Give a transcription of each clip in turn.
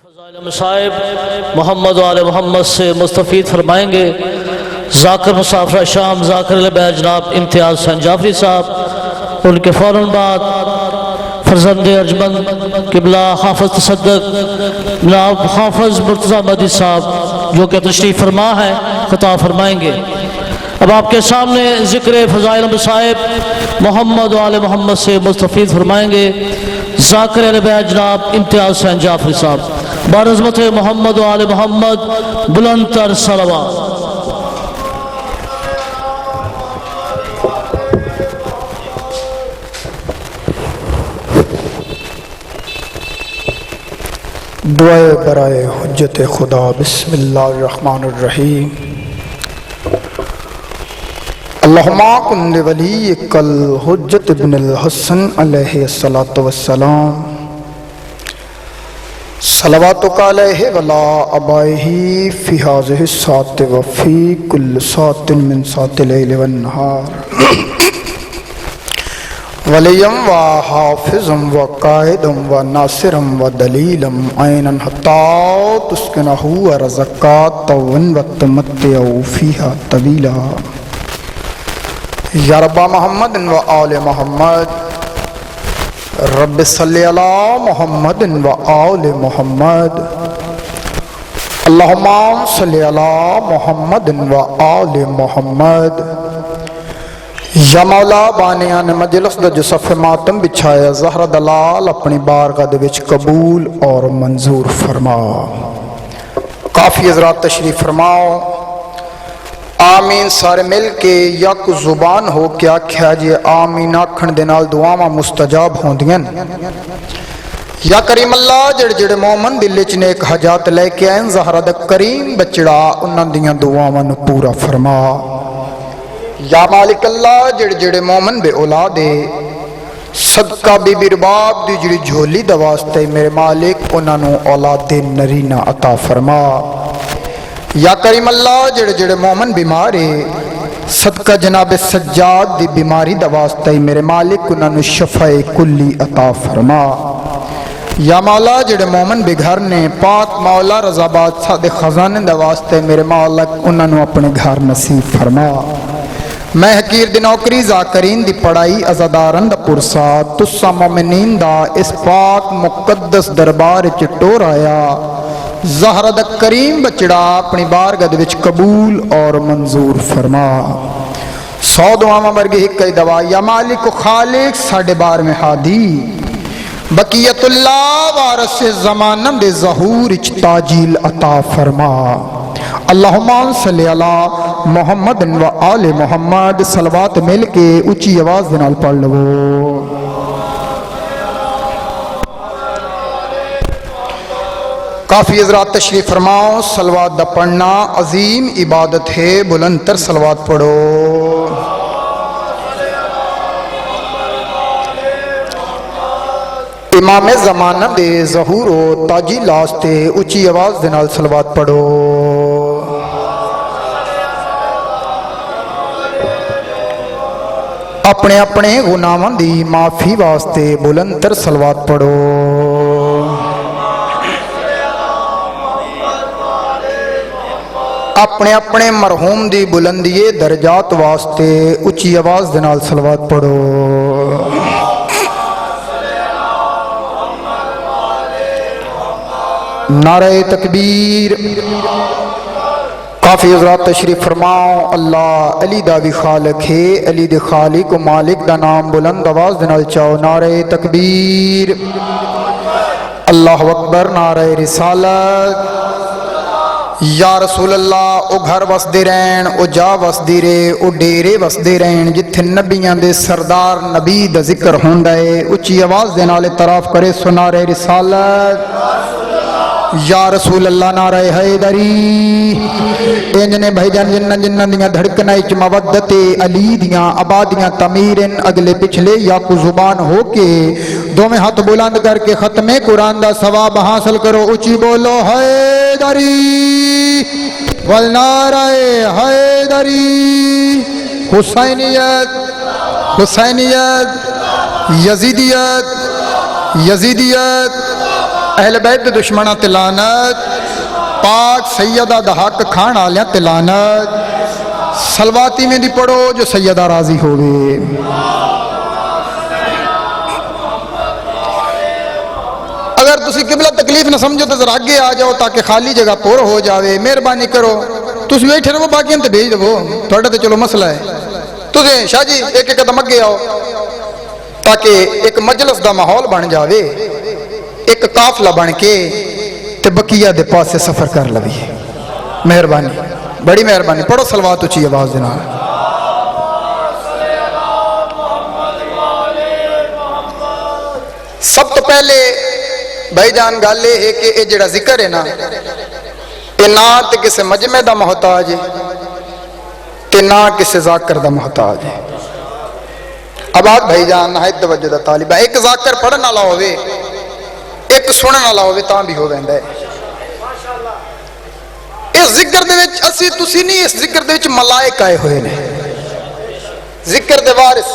فضائل مصائب محمد و آل محمد سے مستفید فرمائیں گے ذاکر مسافر شام ذاکر البیع جناب امتیاز حسین جعفری صاحب، ان کے فوراً بعد فرزند ارجمند قبلہ حافظ تصدق جناب حافظ مرتضی مدی صاحب جو کہ تشریف فرما ہے خطاب فرمائیں گے۔ اب آپ کے سامنے ذکر فضائل مصائب محمد و آل محمد سے مستفید فرمائیں گے ذاکر البیع جناب امتیاز حسین جعفری صاحب، بعظمت محمد و آل محمد بلند تر صلوات۔ دعائے برائے حجت خدا۔ بسم اللہ الرحمن الرحیم۔ اللہم کن ولیک الحجت ابن الحسن علیہ السلام، صلواتک علیہ ولا ابائہ فی ہذہ الساعۃ وفی کل ساعۃ من ساعات اللیل والنہار، ولیم و حافظم و قائدم و ناصرم و دلیلم عینا حتی تسکنہ و رزقات طوّن و تمتع فیہا طویلا، یا رب محمد و آل محمد، رب صلی علی محمد و آل محمد، اللہم صلی علی محمد و آل محمد۔ یا مولا بانیان مجلس دا جو صف ماتم بچھایا زہر دلال اپنی بارگاہ دے وچ قبول اور منظور فرما۔ کافی حضرات تشریف فرماؤ۔ آمین سارے مل کے یک زبان ہو کے آکھیا جے آمین آکھن دے نال دعاواں مستجاب ہوندیاں۔ یا کریم اللہ جڑ جڑ مومن دل وچ نیک حاجات لے کے آئیں زہرا دا کریم بچڑا انہاں دیاں دعاواں نو پورا فرما۔ یا مالک اللہ جڑ جڑ مومن بے اولادے صدقہ بی بی رباب دی جڑی جھولی دا واسطے میرے مالک انہاں نو اولاد نرینہ عطا فرما۔ یا کریم اللہ جڑ جڑ مومن بیمارے صدقہ جناب سجاد دی بیماری دا واسطے میرے مالک انہاں نو شفاء کلی عطا فرما۔ یا مولا جڑ مومن بے گھر نے پاک مولا رضا بادشاہ دے خزانے دا واسطے میرے مالک انہاں نو اپنے گھر نصیب فرما۔ میں حقیر دی نوکری ذاکرین دی پڑھائی ازادارن دا پرسا تسا مومنین دا اس پاک مقدس دربار چٹور آیا زہرہ دا کریم بچڑا اپنی بارگاہ وچ قبول اور منظور فرما۔ 100 دعاواں ورگی ایک کئی دعا۔ یا مالک و خالق ساڈے بار میں ہادی بقیت اللہ وارث زمانہ دے ظہور اچ تاجیل عطا فرما۔ اللہم صلی علی محمد و آل محمد، صلوات مل کے اونچی آواز دے نال پڑھ لو۔ کافی حضرات تشریف فرماؤ۔ صلوات دا پڑھنا عظیم عبادت ہے، بلند تر صلوات پڑھو۔ امام زمانہ دے ظہور و تاجی لاستے اونچی آواز دے نال صلوات پڑھو۔ اپنے اپنے گناہاں دی معافی واسطے بلند تر صلوات پڑھو۔ اپنے اپنے مرحوم دی بلندی درجات واسطے اونچی آواز دے نال صلوات پڑھو۔ نعرہ تکبیر۔ کافی حضرات تشریف فرماؤ۔ اللہ علی دا بھی خالق ہے، علی دے خالق و مالک دا نام بلند آواز دے نال چاہو۔ نعرہ تکبیر، اللہ اکبر، نعرہ رسالت۔ یا رسول اللہ او گھر وس دے رہن، او جا وس دی رہے، او ڈیرے وس دے رہن جتھے نبیاں دے سردار نبی دا ذکر ہوندا ہے۔ اونچی آواز دے نال اعتراف کرے سو نعرہ رسالت۔ یا رسول اللہ، نعرہ حیدری۔ انجنے بھائی جان جنہ دیاں دھڑکناں وچ مودت علی دیاں آبادیاں تعمیرن اگلے پچھلے یا کو زبان ہو کے دوویں ہاتھ بلند کر کے ختم قرآن دا ثواب حاصل کرو۔ اونچی بولو حیدری والنعرہ حیدری۔ حسینیت، حسینیت، یزیدیت، یزیدیت، اہل بیت دے دشمناں تے لعنت، پاک سیدہ دا حق کھان والیاں تے لعنت۔ سلواتی میں دی پڑھو جو سیدہ راضی ہوئے۔ اگر تسی قبلہ تکلیف نہ سمجھو تو ذرا آگے آ جاؤ تاکہ خالی جگہ پور ہو جاوے۔ مہربانی کرو تسی بیٹھے رہو، باقی تے بھیج دو، تھوڑا تے چلو مسئلہ ہے۔ تسی شاہ جی ایک ایک قدم اگے آؤ تاکہ ایک مجلس دا ماحول بن جاوے، ایک قافلہ بن کے تے بقیہ دے پاس سے سفر کر لوی۔ مہربانی، بڑی مہربانی، پڑھو صلوات اچھی آواز دینا۔ سب تو پہلے بھائی جان گل یہ ہے کہ یہ جڑا ذکر ہے نا، یہ نہ تے کسے مجمع دا محتاج ہے تے نہ کسے ذاکر دا محتاج ہے۔ آباد بھائی جان نہایت توجہ دا طالب ہے، ایک ذاکر پڑھن والا ہوئے ایک سنن والا ہوئے تاں بھی ہو ویندا ہے۔ اس ذکر دے وچ اسی تسی نہیں، اس ذکر دے وچ ملائکہ آئے ہوئے نے، ذکر دے وارث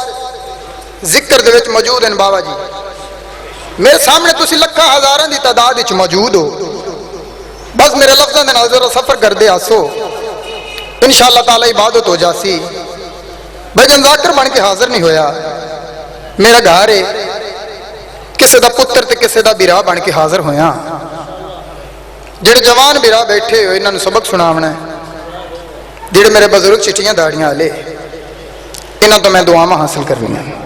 ذکر دے وچ موجود ہیں۔ بابا جی میرے سامنے تسی لکھاں ہزاراں دی تعداد وچ موجود ہو، بس میرے لفظاں دے نال ذرا سفر کر دے آسو، انشاءاللہ تعالی عبادت ہو جاسی۔ بھائی جان ذاکر بن کے حاضر نہیں ہویا، میرا گھر ہے، کسے دا پتر تے کسے دا بیرا بن کے حاضر ہویا۔ جڑے جوان بیرا بیٹھے ہوئے انہاں نوں سبق سناونا ہے، جڑے میرے بزرگ چٹیاں داڑیاں والے انہاں تو میں دعاواں حاصل کرنی ہیں۔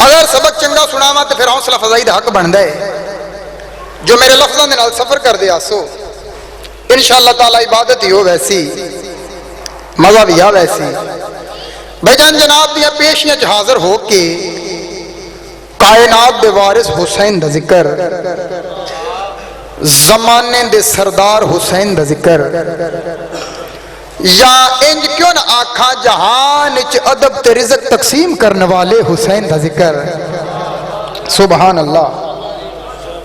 اگر سبق چنگا سناواں تو پھر حوصلہ افزائی دا حق بندا ہے، جو میرے لفظاں دے نال سفر کر دے آسو، انشاءاللہ تعالی عبادت ہی ہو ویسی، مزہ بھی آ ویسی۔ بھائی جان جناب دیاں پیشیاں چ حاضر ہو کے کائنات دے وارث حسین دا ذکر، زمانے دے سردار حسین دا ذکر، یا انج کیوں نہ آکھا جہان وچ ادب تے رزق تقسیم کرنے والے حسین دا ذکر۔ سبحان اللہ۔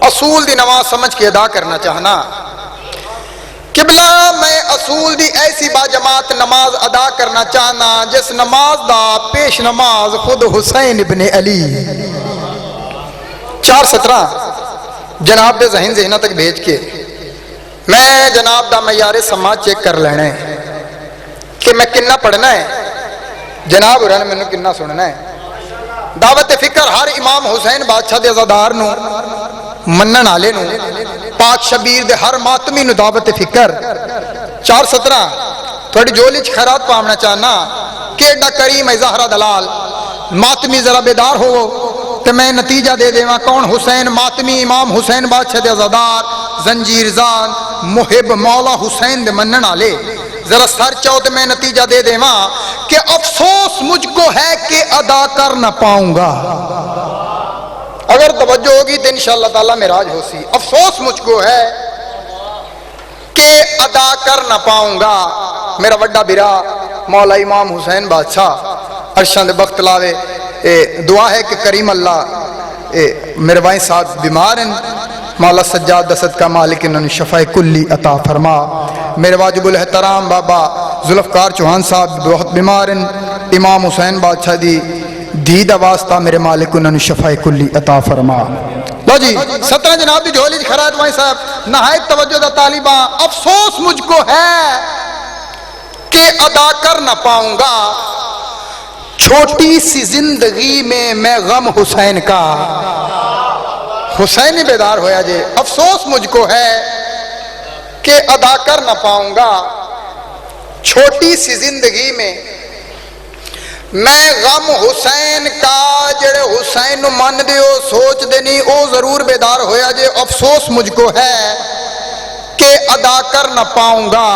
اصول دی نماز سمجھ کے ادا کرنا چاہنا، قبلہ میں اصول دی ایسی با جماعت نماز ادا کرنا چاہنا جس نماز دا پیش نماز خود حسین ابن علی 4:17 جناب دے ذہنہ تک بھیج کے میں جناب دا معیار سماج چیک کر لینا ہے کہ میں کنا پڑھنا ہے، جناب نے میں نے کنا سننا ہے۔ دعوت فکر ہر امام حسین بادشاہ دے عزادار نو منن والے نو، پاک شبیر دے ہر ماتمی نو دعوت فکر 4:17 تھوڑی جولی چ خیرات پاونا چاہنا کہ ایڈا کریم ہے زہرا دلال، ماتمی ذرا بیدار ہو تو میں نتیجہ دے دیواں کون حسین ماتمی امام حسین بادشاہ دے عزادار زنجیر زان محب مولا حسین دے منن والے، ذرا سر چاہو تو میں نتیجہ دے دیواں کہ افسوس مجھ کو ہے کہ ادا کر نہ پاؤں گا۔ اگر توجہ ہوگی تو انشاءاللہ تعالیٰ معراج ہو سی۔ افسوس مجھ کو ہے کہ ادا کر نہ پاؤں گا۔ میرا وڈا برا مولا امام حسین بادشاہ عرشاں دے بخت لاوے، دعا ہے کہ کریم اللہ میرے بھائی صاحب بیمار ہیں، مولا سجاد دست کا مالک انہوں نے شفاء کلی عطا فرما۔ میرے واجب الاحترام بابا ذوالفقار چوہان صاحب بہت بیمار ہیں، امام حسین بادشاہ دی دید واسطہ میرے مالک انہوں نے شفاء کلی عطا فرما۔ لو جی 17 جناب دی جھولی خیرات بھائی صاحب نہایت توجہ دا طالباں، افسوس مجھ کو ہے کہ ادا کر نہ پاؤں گا، چھوٹی سی زندگی میں غم حسین کا۔ حسین بیدار ہویا جے، افسوس مجھ کو ہے کہ ادا کر نہ پاؤں گا، چھوٹی سی زندگی میں غم حسین کا۔ جڑے حسین من دیو سوچ دینی او ضرور بیدار ہویا جے، افسوس مجھ کو ہے کہ ادا کر نہ پاؤں گا،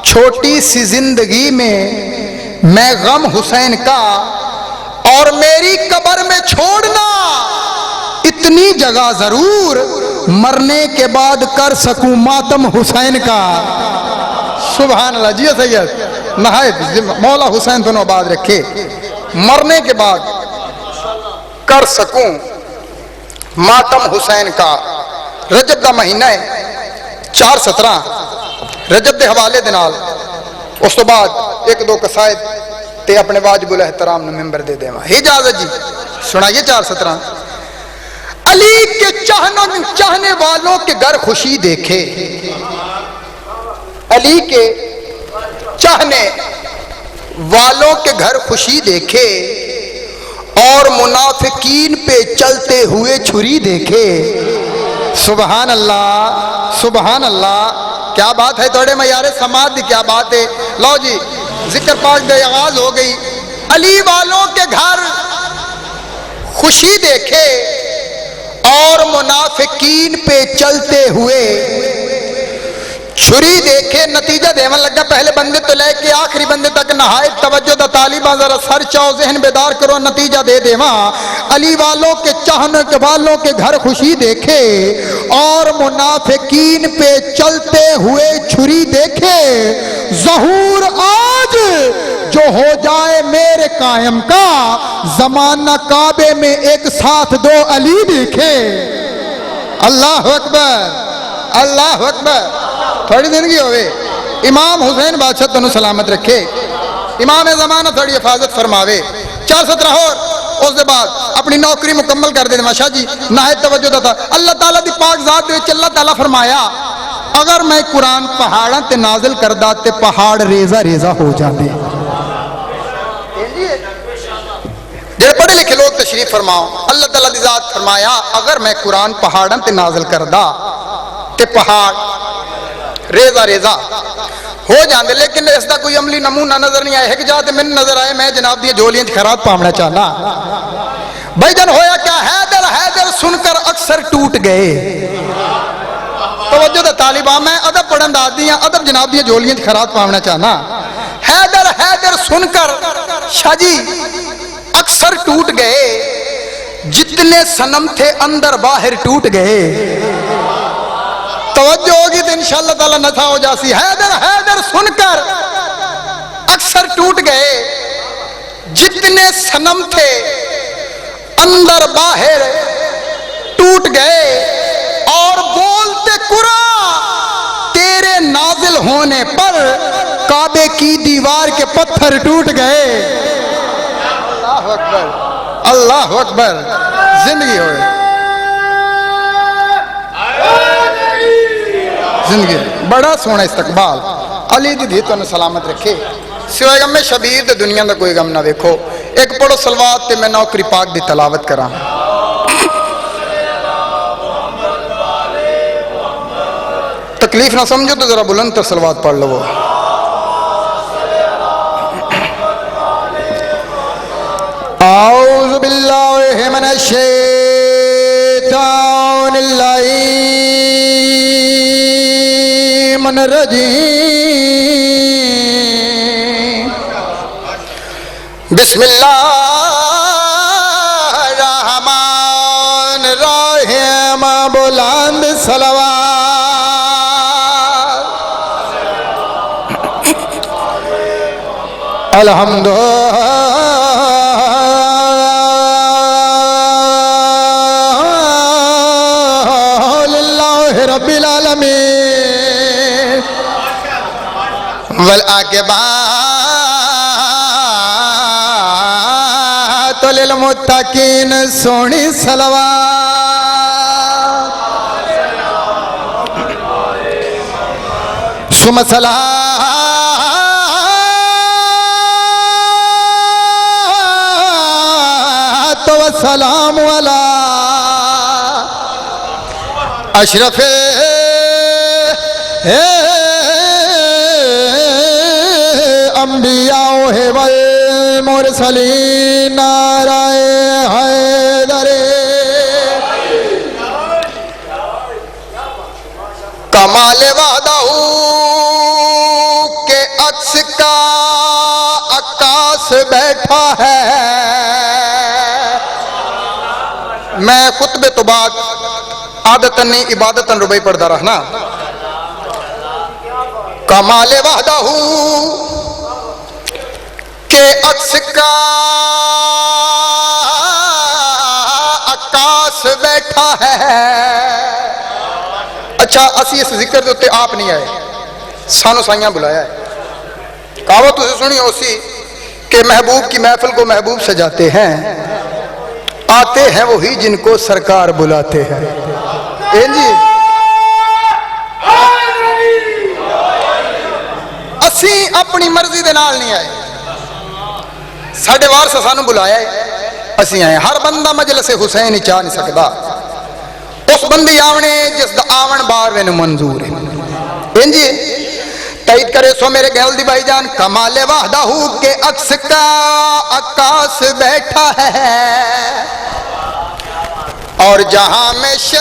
چھوٹی سی زندگی میں غم حسین کا، اور میری قبر میں چھوڑنا اتنی جگہ ضرور، مرنے کے بعد کر سکوں ماتم حسین کا۔ سبحان اللہ جی سید نہایت مولا حسین دونوں آباد رکھے، مرنے کے بعد کر سکوں ماتم حسین کا۔ رجب دا مہینہ ہے 4:17 رجب دے حوالے دے نال، اس تو بعد ایک دو قصائد تے اپنے واجب الاحترام نو ممبر دے دیواں۔ اجازت جی سنائیے 4:17 علی کے چاہنے والوں کے گھر خوشی دیکھے، علی کے چاہنے والوں کے گھر خوشی دیکھے، اور منافقین پہ چلتے ہوئے چھری دیکھے۔ سبحان اللہ، سبحان اللہ، کیا بات ہے توڑے معیار سماعت دی، کیا بات ہے۔ لو جی ذکر پاک دے آغاز ہو گئی۔ علی والوں کے گھر خوشی دیکھے اور منافقین پہ چلتے ہوئے چھری دیکھے۔ نتیجہ دیون لگا، پہلے بندے تو لے کے آخری بندے تک نہایت توجہ دا طالبہ، ذرا سر چاؤ ذہن بیدار کرو، نتیجہ دے دیواں۔ علی والوں کے چاہنے والوں کے گھر خوشی دیکھے اور منافقین پہ چلتے ہوئے چھری دیکھے۔ ظہور آج جو ہو جائے میرے قائم کا، زمانہ کعبے میں ایک ساتھ دو علی دیکھے۔ اللہ اکبر، اللہ اکبر۔ تھوڑی زندگی ہوئے، امام حسین بادشاہ تنو سلامت رکھے، امام زمانہ تھوڑی حفاظت فرماوے۔ 417 اور اس دے بعد اپنی نوکری مکمل کر دے ماشاء جی، نہایت توجہ تھا۔ اللہ تعالیٰ دی پاک ذات دے وچ اللہ تعالیٰ فرمایا، اگر میں قرآن پہاڑاں تے نازل کردہ تے پہاڑ ریزہ ریزہ ہو جاندے۔ جڑے پڑھے لکھے لوگ تشریف فرماؤ، اللہ تعالیٰ دی ذات فرمایا، اگر میں قرآن پہاڑاں تے نازل کردہ تے پہاڑ ریزہ ریزہ ہو جاندے۔ لیکن اس دا کوئی عملی نمونہ نظر نہیں آئے۔ ایک جات میں نظر آئے، میں جناب دی جولیاں خیرات پامنا چاہنا۔ بھائی جان ہویا کیا، حیدر حیدر سن کر اکثر ٹوٹ گئے۔ توجہ دا طالبہ، میں ادب پڑھن دا آدھی ہاں، ادب جناب دی جولیاں خیرات پامنا چاہنا۔ حیدر حیدر سن کر شاہ جی اکثر ٹوٹ گئے، جتنے صنم تھے اندر باہر ٹوٹ گئے۔ توجہ ہوگی تو انشاءاللہ تعالیٰ نتھا ہو جاسی۔ حیدر حیدر سن کر اکثر ٹوٹ گئے، جتنے صنم تھے اندر باہر ٹوٹ گئے، اور بولتے قرآن تیرے نازل ہونے پر کعبے کی دیوار کے پتھر ٹوٹ گئے۔ اللہ اکبر، اللہ اکبر، زندگی ہوئے زندگی۔ بڑا سونا استقبال، علی دی تو نے سلامت رکھے۔ سوائے غم میں شبیر دے دنیا دا کوئی غم نہ ویکھو۔ ایک پڑھو صلوات تے میں نوکری پاک دی تلاوت کراں۔ تکلیف نہ سمجھو تو ذرا بلند تر صلوات پڑھ لو۔ اعوذ باللہ من الشیطان اللعین الرجیم، بسم اللہ الرحمن الرحیم، بلند صلوات۔ الحمدللہ رب العالمین، والعاقبات للمتقین، سونی صلوات۔ ثم صلاۃ و سلام علی اشرف انبیاء والمرسلین، نعرہ حیدر۔ کمال وحدہ کے عکس کا عکاس بیٹھا ہے۔ میں خطبے تو بعد عادتاً نہیں عبادتاً ربائی پڑھتا رہنا۔ کمال وحدہ کے عکس کا عکاس بیٹھا ہے۔ اچھا اسی اس ذکر دیتے آپ نہیں آئے، سانو سائیاں بلایا ہے۔ کہاوت اسے سنی اسی کہ محبوب کی محفل کو محبوب سجاتے ہیں۔ آتے ہیں وہی جن کو سرکار بلاتے ہیں. جی اسی اپنی مرضی دے نال نہیں آئے, ساڈے وارث سانو بلایا ہے, اسی آئے. ہر بندہ مجلس حسین چاہ نہیں سکتا, اس بندی آونے جس دا آون بار وینو منظور ہے. جی تائید کرے سو میرے گل دی بھائی جان, کمال وحدہ کے عکس کا عکاس بیٹھا ہے, اور جہاں میں شبر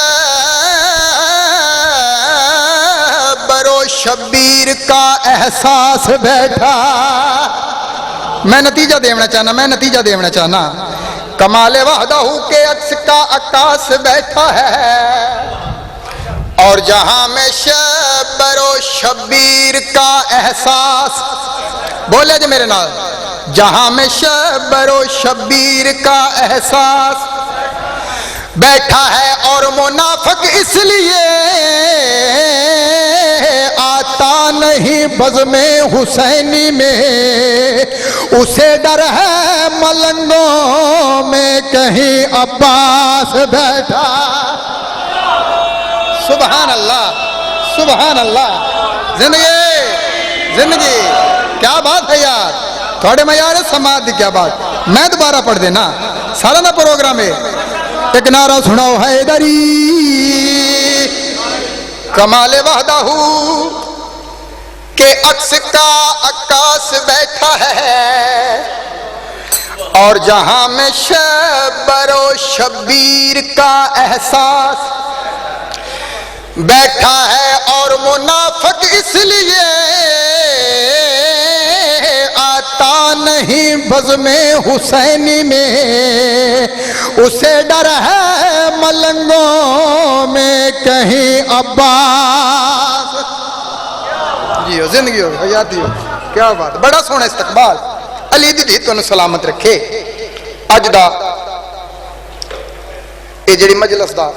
و شبیر کا احساس بیٹھا. میں نتیجہ دینا چاہنا, کمال وحدہ کے عکس کا عکاس بیٹھا ہے, اور جہاں میں شبر و شبیر کا احساس, بولے جی میرے نال, جہاں میں شبر و شبیر کا احساس بیٹھا ہے, اور منافق اس لیے آتا نہیں بزم حسینی میں, اسے ڈر ہے ملنگوں میں کہیں عباس بیٹھا. سبحان اللہ, سبحان اللہ. زندگی کیا بات ہے یار, تھوڑے معیار سماعت دی کیا بات. میں دوبارہ پڑھ دینا, سارا نا پروگرام ہے. ایک نعرہ سناؤ حیدری, کمال وحدہ کے عکس کا عکاس بیٹھا ہے, اور جہاں میں شبر و شبیر کا احساس بیٹھا ہے, اور منافق اس لیے آتا نہیں بزم حسینی میں, اسے ڈر ہے ملنگوں میں کہیں عباس. جی ہو, زندگی ہو, حیاتی ہو, کیا بات. بڑا سونا استقبال. علی دی تانوں سلامت رکھے. اج دا اے جڑی مجلس دا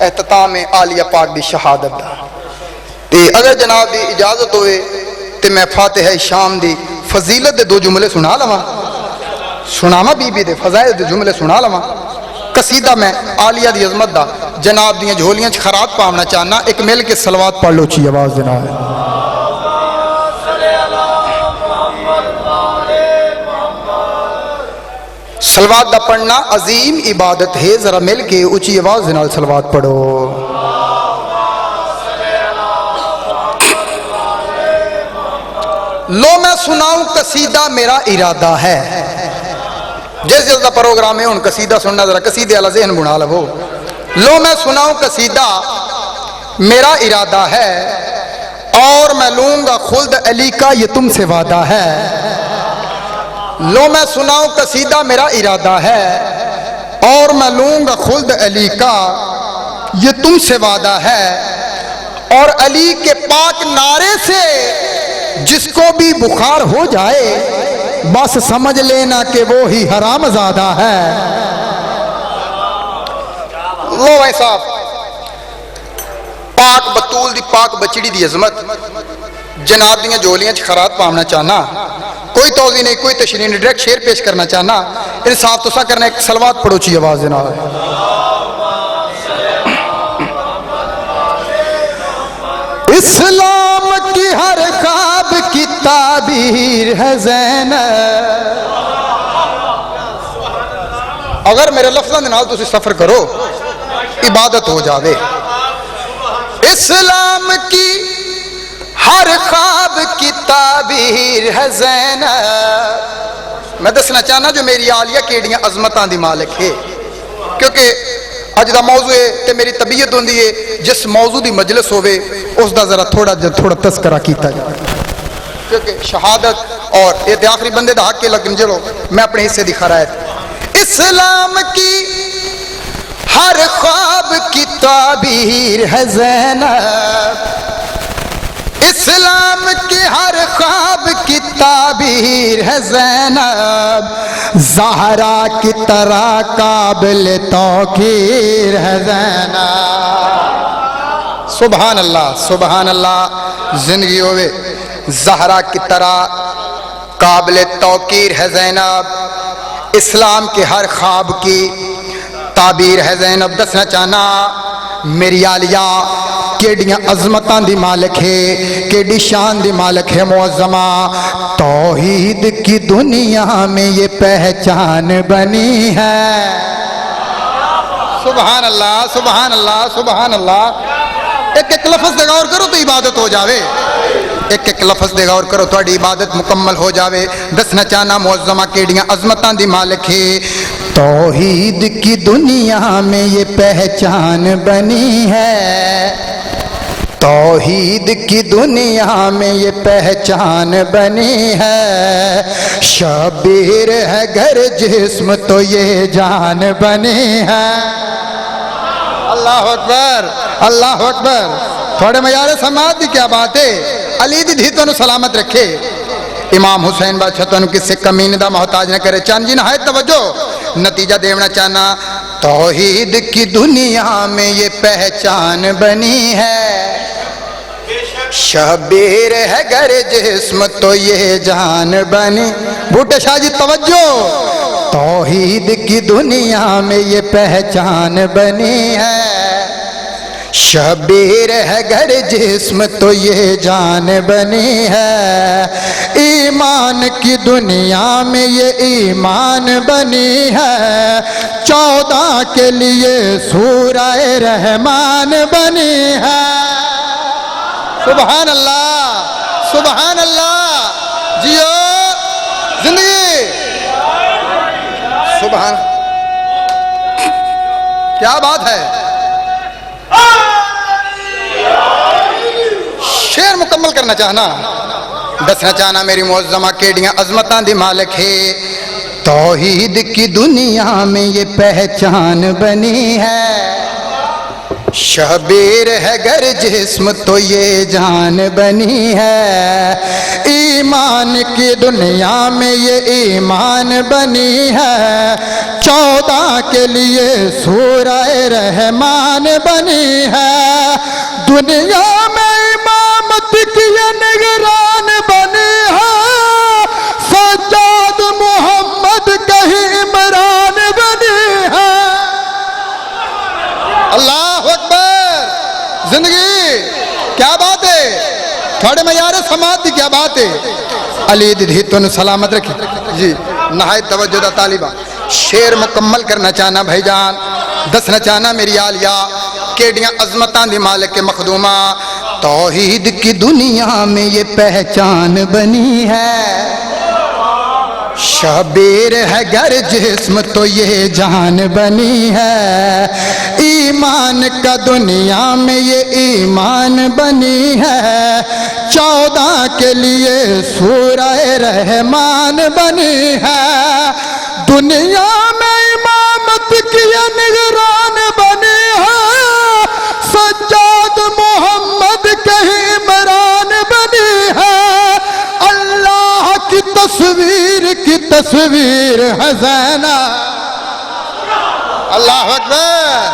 اختتام عالیہ پاک دی شہادت دا, تے اگر جناب دی اجازت ہوئے تے میں فاتحہ شام دی فضیلت دے 2 جملے سنا لواں, سناواں بی بی دے فضائل دے جملے سنا لواں. قصیدہ میں عالیہ دی عظمت دا جناب دیاں جھولیاں چ خراج پاونا چاہنا. ایک مل کے صلوات پڑھ لو اچھی آواز دے نال. صلوات دا پڑھنا عظیم عبادت ہے, ذرا مل کے اونچی آواز دے نال صلوات پڑھو. لو میں سناؤں قصیدہ میرا ارادہ ہے. جس جس دا پروگرام ہے ان قصیدہ سننا, ذرا قصیدے والا ذہن بنا لو. لو میں سناؤں قصیدہ میرا ارادہ ہے, اور میں لوں گا خلد علی کا یہ تم سے وعدہ ہے. لو میں سناؤں قصیدہ میرا ارادہ ہے, اور میں لوں گا خلد علی کا یہ تم سے وعدہ ہے. اور علی کے پاک نعرے سے جس کو بھی بخار ہو جائے بس سمجھ لینا کہ وہ ہی حرام زادہ ہے. لو بھائی صاحب, پاک بطول دی پاک بچڑی دی عظمت جناب دیاں جولیاں چ خراج پاونا چاہنا. کوئی توضیح نہیں, کوئی تشریح نہیں, ڈائریکٹ شعر پیش کرنا چاہنا. انصاف تو سا کرنا. ایک صلوات پڑھو چی آواز دینا ہے. اسلام کی ہر خواب کی تعبیر ہے زینب. اگر میرے لفظاں دے نال تسی سفر کرو عبادت ہو جاوے. اسلام کی ہر خواب کی تعبیر ہے زینب. میں دسنا چاہنا جو میری عالیہ کیڑیاں عظمتاں دی مالک ہے, کیونکہ اج دا موضوع ہے تے میری طبیعت ہوندی ہے جس موضوع دی مجلس ہوئے اس دا ذرا تھوڑا تذکرہ کیتا جائے, کیونکہ شہادت اور یہ تے آخری بندے دا حق کے لگن جلو میں اپنے حصے دی خرائط. اسلام کی ہر خواب کی تعبیر ہے زینب. اسلام کی ہر خواب کی تعبیر ہے زینب. زہرا کی طرح قابل توقیر ہے زینب. سبحان اللہ, سبحان اللہ. زندگی ہوئے زہرا کی طرح قابل توقیر ہے زینب. اسلام کے ہر خواب کی تعبیر ہے زینب دسنا چاہنا میری آلیہ کیڑیاں عظمتاں دی مالک ہے، کیڑی شان دی مالک ہے معظمہ، توحید کی دنیا میں یہ پہچان بنی ہے۔ سبحان اللہ سبحان اللہ سبحان اللہ۔ ایک ایک لفظ دے غور کرو تو عبادت ہو جاوے، ایک ایک لفظ دے غور کرو تو عبادت مکمل ہو جاوے۔ دسنا چاہنا معظمہ کیڑیاں عظمتاں دی مالک ہے، توحید کی دنیا میں یہ پہچان بنی ہے، توحید کی دنیا میں یہ پہچان بنی ہے، شبیر ہے گر جسم تو یہ جان بنی ہے۔ اللہ اکبر اللہ اکبر۔ تھوڑے معیار سماعت دی کیا بات ہے، علی دی دھی تو سلامت رکھے، امام حسین بادشاہ تو کسی کمین دا محتاج نہ کرے۔ چاند جی نہایت توجہ، نتیجہ دیونا چاہنا توحید کی دنیا میں یہ پہچان بنی ہے، شبیر ہے گر جسم تو یہ جان بنی۔ بھوٹے شاہ جی توجہ، توحید کی دنیا میں یہ پہچان بنی ہے، شبیر ہے گر جسم تو یہ جان بنی ہے، ایمان کی دنیا میں یہ ایمان بنی ہے، 14 کے لیے سورہ رحمان بنی ہے۔ سبحان اللہ سبحان اللہ، جیو زندگی سبحان، کیا بات ہے۔ شعر مکمل کرنا چاہنا، دسنا چاہنا میری معظمہ کیڑیاں عظمتاں دی مالک ہے، توحید کی دنیا میں یہ پہچان بنی ہے، شبیر ہے گر جسم تو یہ جان بنی ہے، ایمان کی دنیا میں یہ ایمان بنی ہے، 14 کے لیے سورہ رحمان بنی ہے، دنیا میں امامت کی یہ نگران بنی ہے، سجاد محمد کہیں عمران بنی ہے۔ اللہ اکبر، زندگی کیا بات ہے، تھوڑے معیار سماعت دی کیا بات ہے۔ علی دی تو سلامت رکھے جی، نہایت توجہ دا طالبہ۔ شعر مکمل کرنا چاہنا بھائی جان، دسنا چاہنا میری آلیہ کیڑیاں عظمتاں دی مالک کے مخدومہ، توحید کی دنیا میں یہ پہچان بنی ہے، شبیر ہے گر جسم تو یہ جان بنی ہے، ایمان کا دنیا میں یہ ایمان بنی ہے، 14 کے لیے سورہ رحمان بنی ہے، دنیا میں امامت کی یہ نگران بنی ہے، سجاد محمد کہیں عمران بنی ہے، اللہ کی تصویر ہے زینب۔ اللہ اکبر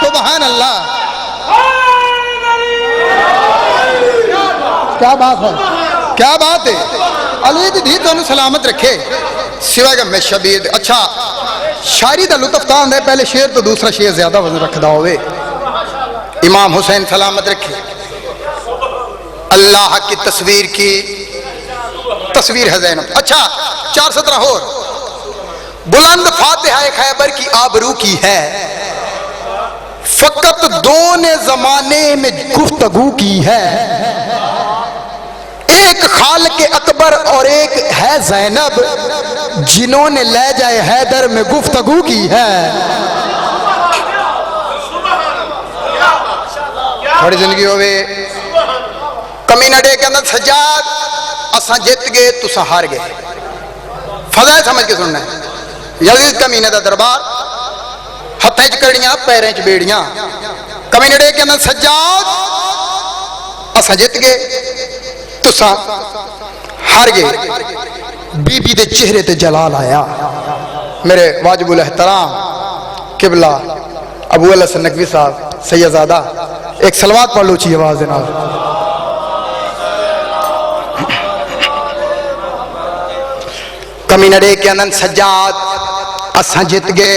سبحان اللہ، کیا بات ہے کیا بات ہے۔ علی دی دھی تو سلامت رکھے، سوائے میں شبیر۔ اچھا شاعری دا لطف تاں ہے، پہلے شعر تو دوسرا شعر زیادہ وزن رکھدا ہوئے۔ امام حسین سلامت رکھے، اللہ کی تصویر ہے زینب۔ اچھا 4 سطرہ اور، بلند فاتحہ خیبر کی آبرو کی ہے، فقط 2 نے زمانے میں گفتگو کی ہے، ایک خالق اکبر اور ایک ہے زینب، جنہوں نے لہجہ حیدر میں گفتگو کی ہے۔ تھوڑی زندگی ہوئے، کمینہ ڈے کے اندر سجاد اساں جت گئے تساں ہار گئے، فضائل سمجھ کے سننا ہے۔ یزید کمینہ دا دربار، ہتھیں چ کڑیاں پیریں چ بیڑیاں، کمینہ ڈے کے اندر سجاد اساں جت گئے تساں ہار گئے، بی بی دے چہرے تے جلال آیا۔ میرے واجب الاحترام قبلہ ابو الحسن نقوی صاحب سیدزادہ، ایک صلوات پڑھ لو چی آواز دینا۔ کمینہ ڈے کے اندر سجاد اساں جت گئے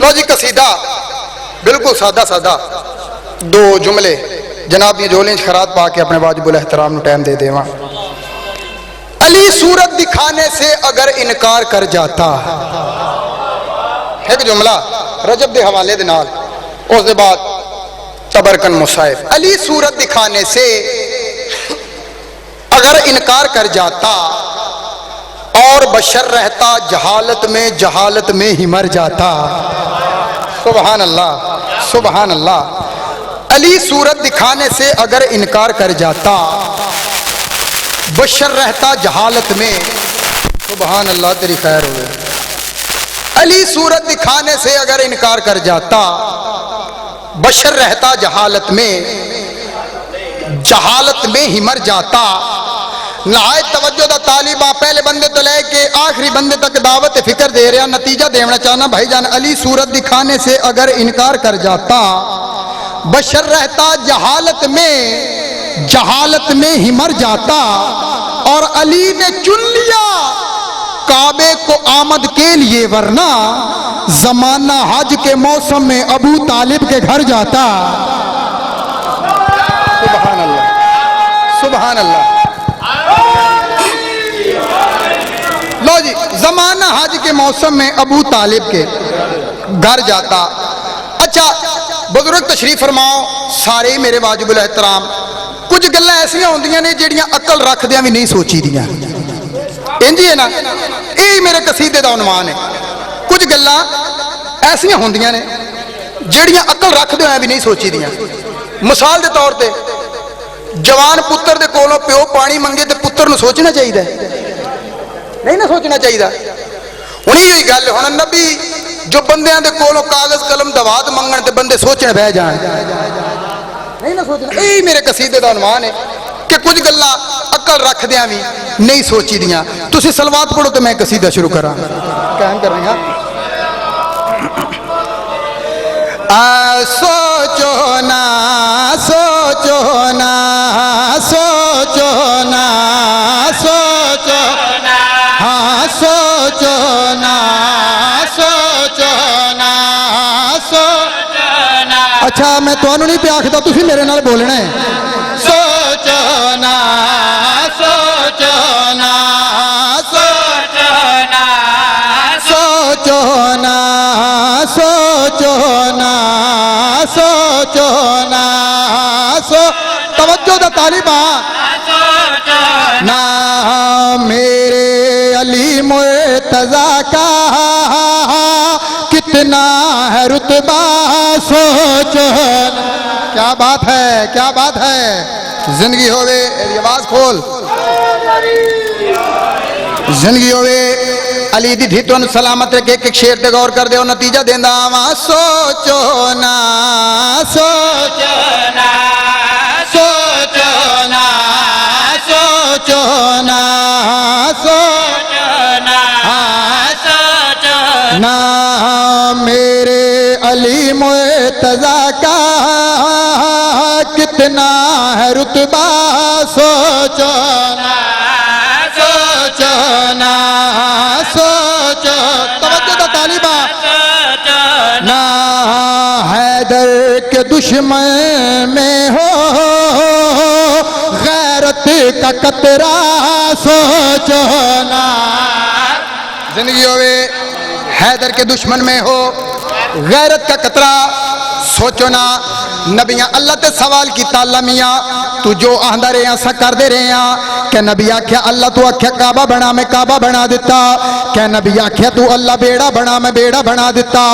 لو جی قصیدہ بالکل سادہ سادہ دو جملے جناب یہ جولیں خیرات پا کے اپنے واجب الاحترام نو ٹائم دے دیواں. علی صورت دکھانے سے اگر انکار کر جاتا، ایک جملہ رجب دے حوالے دے نال، اس دے بعد تبرکن مصائف. علی صورت دکھانے سے اگر انکار کر جاتا اور بشر رہتا جہالت میں ہی مر جاتا. سبحان اللہ سبحان اللہ. علی صورت دکھانے سے اگر انکار کر جاتا، بشر رہتا جہالت میں. سبحان اللہ تیری خیر ہوئے. علی صورت دکھانے سے اگر انکار کر جاتا، بشر رہتا جہالت میں ہی مر جاتا. نہایت توجہ دا طالبہ پہلے بندے تو لے کے آخری بندے تک دعوت فکر دے رہا. نتیجہ دینا چاہنا بھائی جان، علی صورت دکھانے سے اگر انکار کر جاتا، بشر رہتا جہالت میں ہی مر جاتا. اور علی نے چن لیا کعبے کو آمد کے لیے، ورنہ زمانہ حج کے موسم میں ابو طالب کے گھر جاتا. سبحان اللہ سبحان اللہ. لو جی زمانہ حج کے موسم میں ابو طالب کے گھر جاتا. اچھا بزرگ تشریف فرماؤ سارے ہی میرے واجب الاحترام. کچھ گلیں ایسا ہوندیاں نے جیڑیاں عقل رکھ دیاں بھی نہیں سوچی دیاں. انجی ہے نا، یہی میرے قصیدے دا عنوان ہے. کچھ گلیں ایسا ہوندیاں نے جیڑیاں عقل رکھ دیاں بھی نہیں سوچی دیاں. مثال دے طور تے جوان پتر دے کولوں پیو پانی منگے تے پتر نو سوچنا چاہیے نہیں نہ سوچنا چاہیے. ہوں یہی گل ہوں نبی جو بندیاں دے کولوں کاغذ قلم دوات منگن تے بندے سوچنے بہ جان نہیں نہ سوچنا. یہی میرے قصیدے دا عنوان ہے کہ کچھ گلاں عقل رکھ دیاں بھی نہیں سوچی دیاں. تسی صلوات پڑھو تو میں قصیدہ شروع کراں. قائم کر رہے ہیں. سوچو نا سوچو نا سوچو نا سوچو نا، ہاں سوچو نا سوچو نا سوچو نا. اچھا میں تانوں نہیں پیا آکھدا، تسی میرے نال بولنا ہے. سوچو نا سوچو نا سوچو نا سوچو نا سوچو نا سوچو نا توجہ دا طالبہ نا. میرے علی مرتضیٰ کا کتنا ہے رتبہ، سوچو. کیا بات ہے کیا بات ہے. زندگی ہوئے آواز کھول. زندگی ہوئے علی دی دھیتون سلامت رکھے. ایک شیر تے غور کر دے اور نتیجہ دیندا وا. سوچو نا سوچو نا سوچو نا سوچو نا سوچو نا سوچو نا. میرے علی مرتضیٰ کا کتنا ہے رتبہ، سوچو نا سوچو نا سوچو. توجہ دا طالبہ نا. حیدر کے دشمن میں ہو غیرت کا قطرہ، سوچو نا. زندگی ہوئے حیدر کے دشمن میں ہو غیرت کا قطرہ، سوچو نا. نبیاں اللہ تے سوال کیتا، اللہ میاں تو جو آندہ رہے ہیں سا کر دے رہے ہیں. کہ نبی آکھیا اللہ تو آکھیا کعبہ بنا میں کعبہ بنا دیتا. کہ نبی آکھیا تو اللہ بیڑا بنا میں بیڑا بنا دیتا.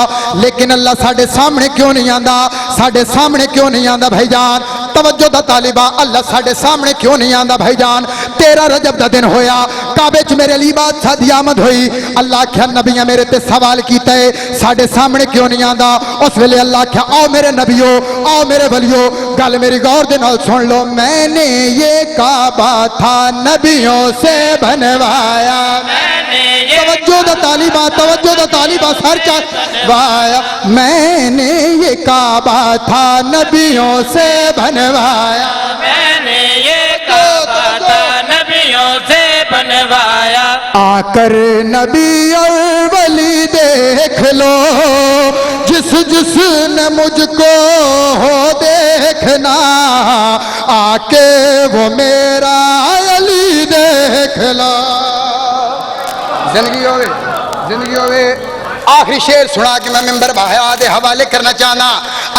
لیکن اللہ ساڑھے سامنے کیوں نہیں آندہ، ساڑھے سامنے کیوں نہیں آندہ بھائی جان. توجہ دا طالبہ اللہ ساڑھے سامنے کیوں نہیں آندہ بھائی جان. 13 رجب دا دن ہویا کعبے چ میرے لیے بادشاہ دی آمد ہوئی. اللہ آکھیا نبیاں میرے تے سوال کیتا ہے ساڑھے سامنے کیوں نہیں آندہ. اس ویلے اللہ آکھیا آؤ میرے نبیو آؤ میرے ولیو گل میری غور دے نال سن لو. میں نے یہ کعبہ تھا نبیوں سے بنوایا. توجہ دا طالبہ سر چاہوایا. میں نے یہ کعبہ تھا نبیوں سے بنوایا. میں نے یہ کعبہ تھا نبیوں سے بنوایا. آ کر نبی اور ولی دیکھ لو جس جس نے مجھ کو ہو دیکھنا آ کے وہ میرا علی دیکھ لو زندگی ہوئے آخری شعر سنا کہ میں ممبر بہایا دے حوالے کرنا چاہنا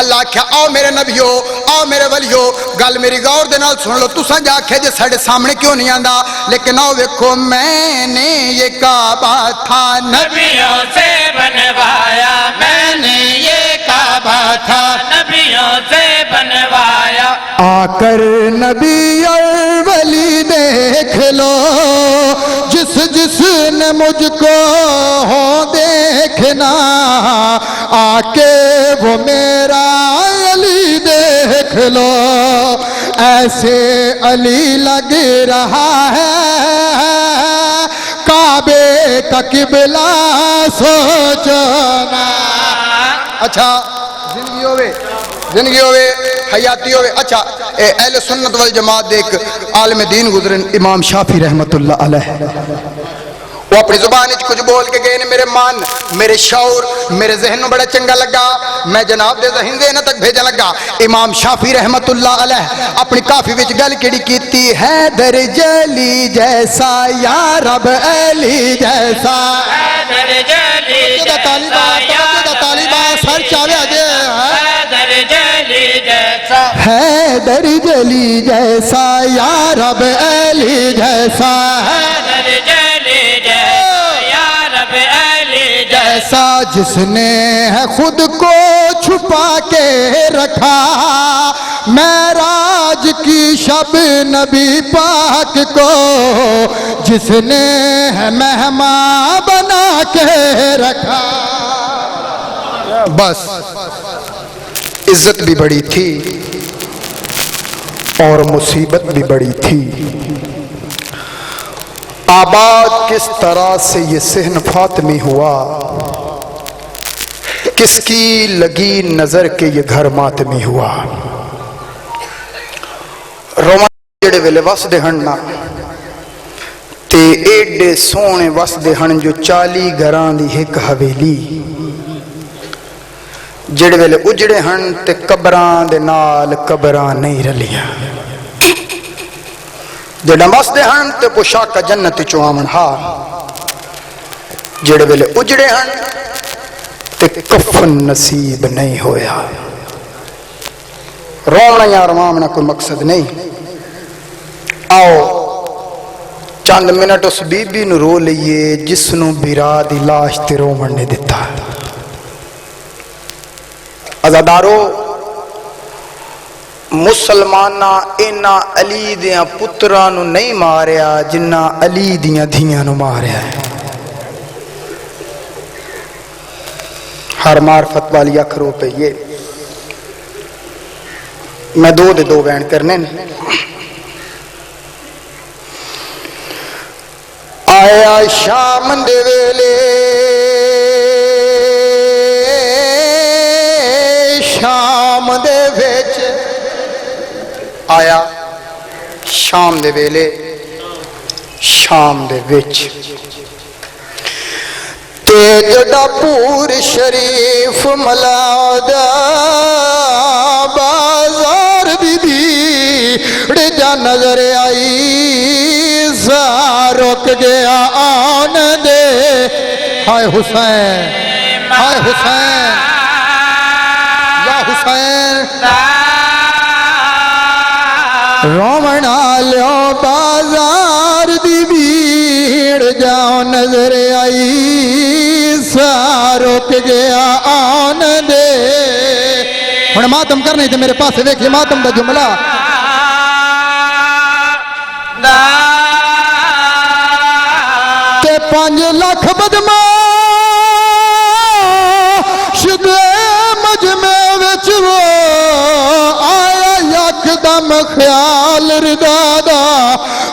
اللہ کیا آؤ میرے نبیو آؤ میرے ولیو گل میری غور دے نال سن لو تساں جا کے جے ساڈے سامنے کیوں نہیں آندا لیکن آؤ ویکھو میں نے یہ کعبہ تھا نبیوں سے بنوایا میں نے یہ کعبہ تھا نبیوں سے بنوایا آ کر نبی اور ولی دیکھ لو جس جس نے مجھ کو ہو دیکھنا آ کے وہ میرا علی دیکھ لو ایسے علی لگ رہا ہے کعبے کا قبلہ سوچنا اچھا زندگی ہوئے حیاتی ہوئے اچھا اہل سنت والجماعت ایک عالم دین گزرن امام شافعی رحمت اللہ علیہ وہ اپنی زبان کچھ بول کے گئے میرے مان میرے شعور میرے ذہن میں بڑا چنگا لگا میں جناب دے ذہن تک بھیجا لگا امام شافعی رحمت اللہ علیہ اپنی کافی وچ گل کیڑی کیتی ہے در جلی جیسا یا رب علی جیسا در جلی طالبہ سر چاوے آجے در جلی جیسا ہے در جلی جیسا یا رب علی جیسا در جلی جیسا یا رب علی جیسا جس نے ہے خود کو چھپا کے رکھا معراج کی شب نبی پاک کو جس نے ہے مہمان بنا کے رکھا بس عزت بھی بڑی تھی اور مصیبت بھی بڑی تھی آباد کس طرح سے یہ صحن فاطمی ہوا کس کی لگی نظر کے یہ گھر ماتمی ہوا رومان جڑے ویلے وس دے ہننا تے ایڈے سونے وس دے ہن جو 40 گھران دی ایک حویلی جڑے ویلے اجڑے ہن تے قبران دے نال قبران نہیں رلیاں جڑے وس دے ہن تے پوشاک جنت چوں آمن ہار جڑے ویلے اجڑے ہن تے کفن نصیب نہیں ہویا رونا یا روامنا کوئی مقصد نہیں آؤ چند منٹ اس بی بی نو رو لئیے جس نو بیرا دی لاش تے رومن نے دیتا عزادارو مسلمانہ اینا علی دیاں پترانو نہیں ماریا جنہ علی دیاں دھیاں نو ماریا ہے ہر معرفت والی اکھروں پہ یہ میں دو بیان کرنے آیا شام دے ویلے شام دے ویچ آیا شام دے ویلے شام دے ویچ جڑا پور شریف ملادا بازار دی بھی جا نظر آئی رک گیا آن دے ہائے حسین ہائے حسین یا حسین رومن آلیو بازار دی بھیڑ جاؤ نظر آئی رک گیا آن دے ہن ماتم کرنے تھے میرے پاس دیکھئے ماتم دا جملہ تے 5 لاکھ بدماش دے مجمع وچ وہ آیا یک دم خیال ردا دا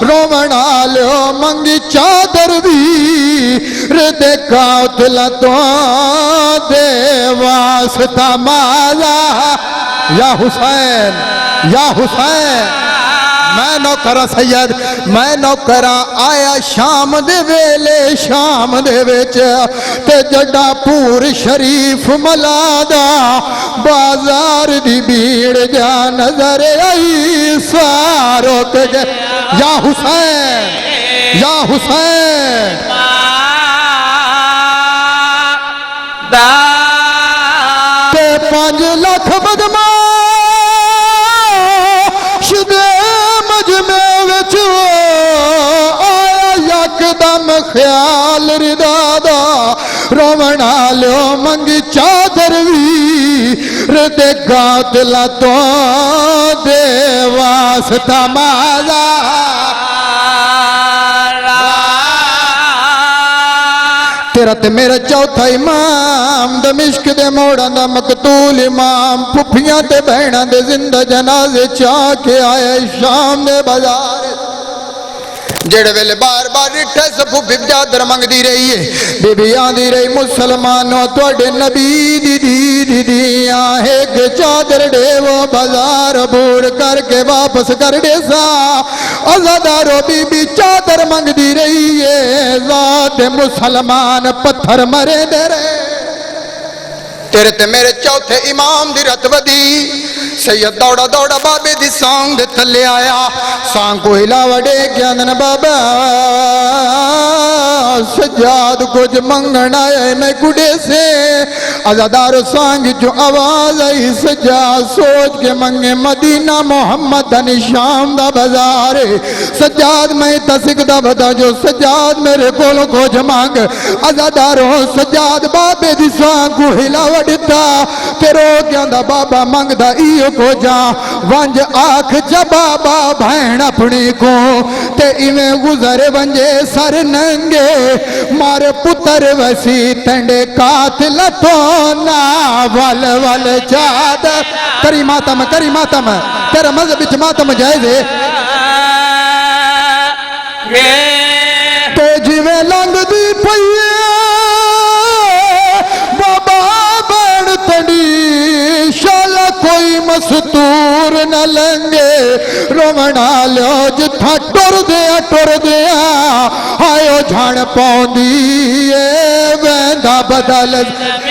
رومن آلیو منگی چادر بھی ردے قاتل تو دے واسطہ مالا یا حسین یا حسین میں نوکرا سید میں نوکرا آیا شام دے ویلے شام دے وچ تے جڈا پور شریف ملادا بازار دی بھیڑ جا نظر آئی سارو تے یا حسین یا حسین تے 5 لاکھ بدماش دے مجمع وچ آیا یکدم خیال رضا دا رومن آلیو منگی چادر وی ردے قاتلہ تو دے واسطہ مالا تیرا تے میرا چوتھا امام دمشق دے موڑاں دا مقتول امام پھپھیاں تے بہناں دے زندہ جنازے چاہ کے آئے شام دے بازار جڑے ویلے بار بار رٹھے سبھو بھب جادر منگ دی رہی ہے بی بی آن دی رہی مسلمانوں توڑے نبی دی آہے کہ چادر دے وہ بازار بوڑ کر کے واپس کر دے سا ازادارو بی بی چادر منگ دی رہی ہے ذات مسلمان پتھر مرے دے رہے تیرے تے میرے چوتھے امام دی رت ودی سید دوڑا دوڑا بابے دی سانگ دے تلے آیا سانگ کو ہلا وڑے گیاندن بابا سجاد کچھ منگن آئے میں گڑے سے ازادار سانگ جو آواز آئی سجاد سوچ کے منگے مدینہ محمد دنی شام دا بازارے سجاد میں تسک دا بدا جو سجاد میرے کولوں کو جمانگ ازاداروں سجاد بابے دی سانگ کو ہلا وڑتا تیرو گیاندہ بابا منگ دا ایو کو جا ونج آکھ جا بابا بھین اپنی کو تے ایویں گزرے ونجے سر ننگے مارے پتر وسی تنڈے قاتل تونا ول ول چاد کری ماتم تیرا مذہب اچھ ماتم جائز ہے تے جیویں لنگ دی پئیے بابا بین تنڈی شالا کوئی مستور نہ لنگے رومنا لو جتھا ٹور دیا آئیو جھاڑ پاؤں دیئے ویندہ بدل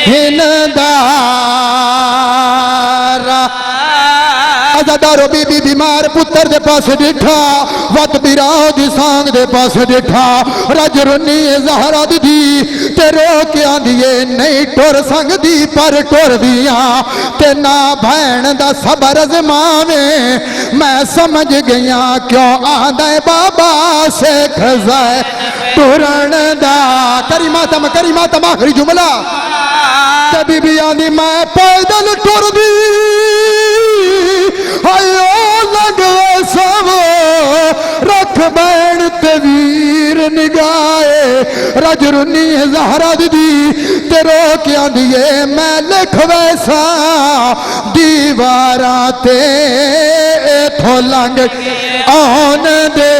ہندارا ازادارو بی بی بیمار پتر دے پاس ڈٹھا وقت بیراؤ دی سانگ دے پاس ڈٹھا رج رنی زہرہ دی تے رو کے آندھئے نہیں ٹور سنگ دی پر ٹور دیا تے نا بھین دا صبر ازمانے میں سمجھ گیا کیوں آدھے بابا سے کھزائے ٹورن دا کری ماتم آخری جملہ تے بی بی آندھی میں پیدل ٹور دی آئیو لگوے سو رکھ بین تیویر نگائے رج رنی زہرہ دی تیرو کیا دیئے میں لکھ ویسا دیواراں تے تھو لنگ آن دے